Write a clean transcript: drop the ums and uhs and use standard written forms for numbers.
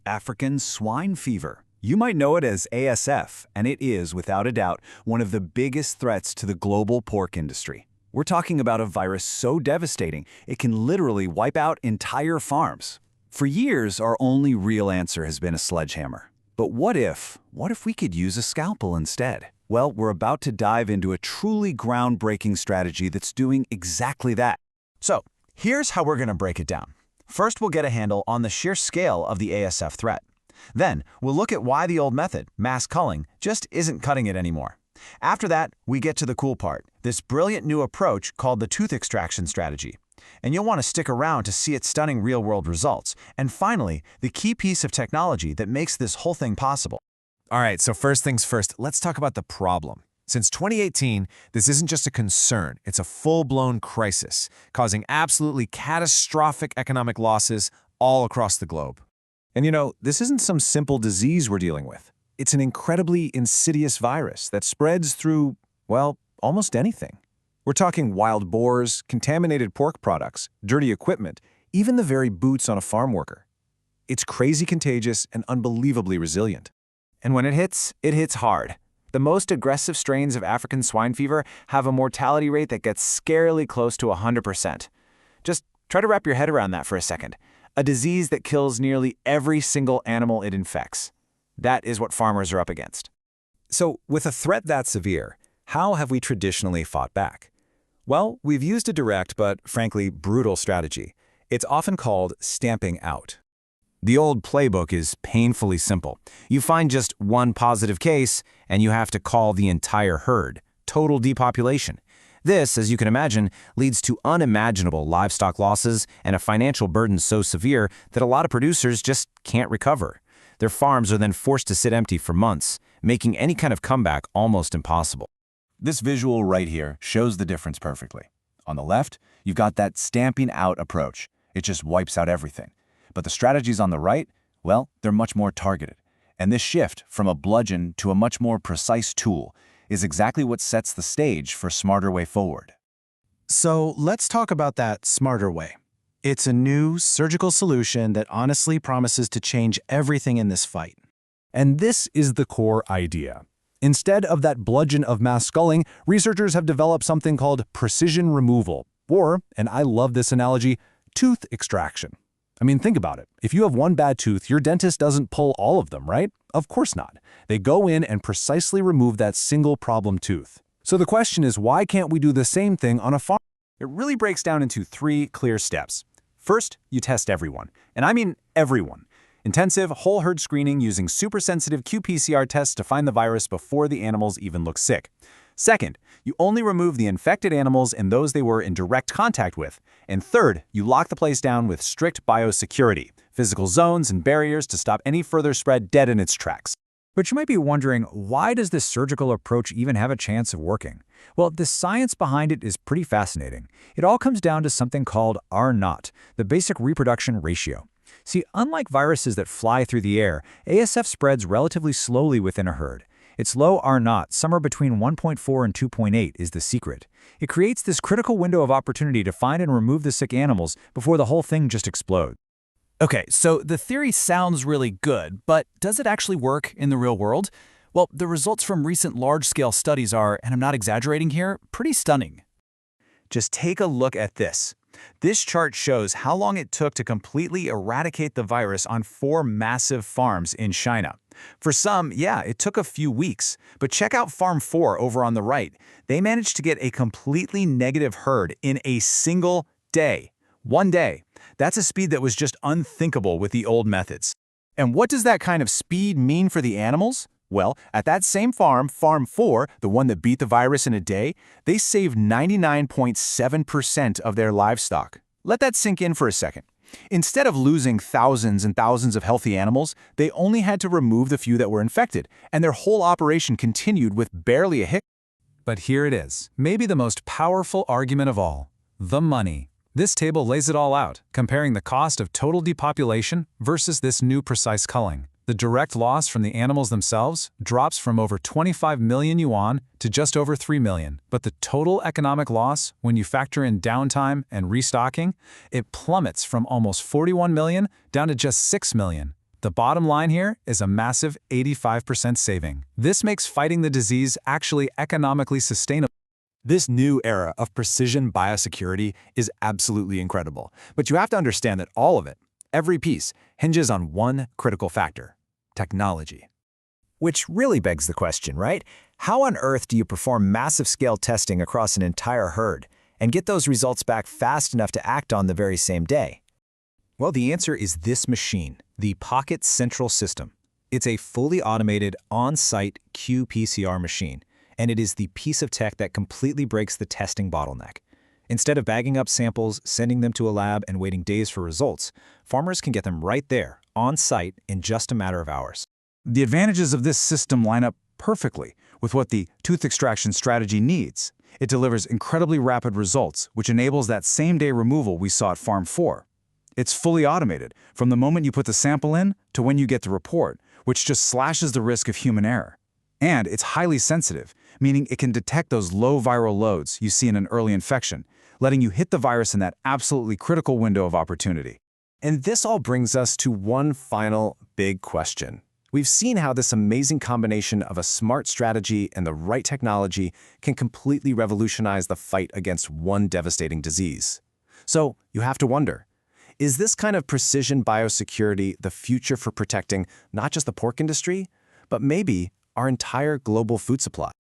African swine fever. You might know it as ASF, and it is, without a doubt, one of the biggest threats to the global pork industry. We're talking about a virus so devastating, it can literally wipe out entire farms. For years, our only real answer has been a sledgehammer. But what if we could use a scalpel instead? Well, we're about to dive into a truly groundbreaking strategy that's doing exactly that. So, here's how we're going to break it down. First, we'll get a handle on the sheer scale of the ASF threat. Then, we'll look at why the old method, mass culling, just isn't cutting it anymore. After that, we get to the cool part, this brilliant new approach called the tooth extraction strategy. And you'll want to stick around to see its stunning real-world results. And finally, the key piece of technology that makes this whole thing possible. All right, so first things first, let's talk about the problem. Since 2018, this isn't just a concern, it's a full-blown crisis, causing absolutely catastrophic economic losses all across the globe. And you know, this isn't some simple disease we're dealing with. It's an incredibly insidious virus that spreads through, well, almost anything. We're talking wild boars, contaminated pork products, dirty equipment, even the very boots on a farm worker. It's crazy contagious and unbelievably resilient. And when it hits hard. The most aggressive strains of African swine fever have a mortality rate that gets scarily close to 100%. Just try to wrap your head around that for a second. A disease that kills nearly every single animal it infects. That is what farmers are up against. So, with a threat that severe, how have we traditionally fought back? Well, we've used a direct but, frankly, brutal strategy. It's often called stamping out. The old playbook is painfully simple. You find just one positive case, and you have to call the entire herd. Total depopulation. This, as you can imagine, leads to unimaginable livestock losses and a financial burden so severe that a lot of producers just can't recover. Their farms are then forced to sit empty for months, making any kind of comeback almost impossible. This visual right here shows the difference perfectly. On the left, you've got that stamping out approach. It just wipes out everything. But the strategies on the right, well, they're much more targeted. And this shift from a bludgeon to a much more precise tool is exactly what sets the stage for a smarter way forward. So let's talk about that smarter way. It's a new surgical solution that honestly promises to change everything in this fight. And this is the core idea. Instead of that bludgeon of mass sculling, researchers have developed something called precision removal, or, and I love this analogy, tooth extraction. I mean, think about it. If you have one bad tooth, your dentist doesn't pull all of them, right? Of course not. They go in and precisely remove that single problem tooth. So the question is, why can't we do the same thing on a farm? It really breaks down into 3 clear steps. First, you test everyone. And I mean everyone. Intensive, whole herd screening using super-sensitive qPCR tests to find the virus before the animals even look sick. Second, you only remove the infected animals and those they were in direct contact with. And third, you lock the place down with strict biosecurity, physical zones and barriers to stop any further spread dead in its tracks. But you might be wondering, why does this surgical approach even have a chance of working? Well, the science behind it is pretty fascinating. It all comes down to something called R0, the basic reproduction ratio. See, unlike viruses that fly through the air, ASF spreads relatively slowly within a herd. Its low R0, somewhere between 1.4 and 2.8, is the secret. It creates this critical window of opportunity to find and remove the sick animals before the whole thing just explodes. Okay, so the theory sounds really good, but does it actually work in the real world? Well, the results from recent large-scale studies are, and I'm not exaggerating here, pretty stunning. Just take a look at this. This chart shows how long it took to completely eradicate the virus on 4 massive farms in China. For some, yeah, it took a few weeks, but check out Farm 4 over on the right. They managed to get a completely negative herd in a single day. 1 day. That's a speed that was just unthinkable with the old methods. And what does that kind of speed mean for the animals? Well, at that same farm, Farm 4, the one that beat the virus in a day, they saved 99.7% of their livestock. Let that sink in for a second. Instead of losing thousands and thousands of healthy animals, they only had to remove the few that were infected, and their whole operation continued with barely a hiccup. But here it is, maybe the most powerful argument of all, the money. This table lays it all out, comparing the cost of total depopulation versus this new precise culling. The direct loss from the animals themselves drops from over 25 million yuan to just over 3 million. But the total economic loss, when you factor in downtime and restocking, it plummets from almost 41 million down to just 6 million. The bottom line here is a massive 85% saving. This makes fighting the disease actually economically sustainable. This new era of precision biosecurity is absolutely incredible, but you have to understand that all of it, every piece, hinges on one critical factor: technology. Which really begs the question, right? How on earth do you perform massive-scale testing across an entire herd and get those results back fast enough to act on the very same day? Well, the answer is this machine, the Pocket Central System. It's a fully automated, on-site qPCR machine, and it is the piece of tech that completely breaks the testing bottleneck. Instead of bagging up samples, sending them to a lab, and waiting days for results, farmers can get them right there, on-site, in just a matter of hours. The advantages of this system line up perfectly with what the tooth extraction strategy needs. It delivers incredibly rapid results, which enables that same-day removal we saw at Farm 4. It's fully automated, from the moment you put the sample in to when you get the report, which just slashes the risk of human error. And it's highly sensitive, meaning it can detect those low viral loads you see in an early infection, letting you hit the virus in that absolutely critical window of opportunity. And this all brings us to one final big question. We've seen how this amazing combination of a smart strategy and the right technology can completely revolutionize the fight against one devastating disease. So you have to wonder, is this kind of precision biosecurity the future for protecting not just the pork industry, but maybe our entire global food supply?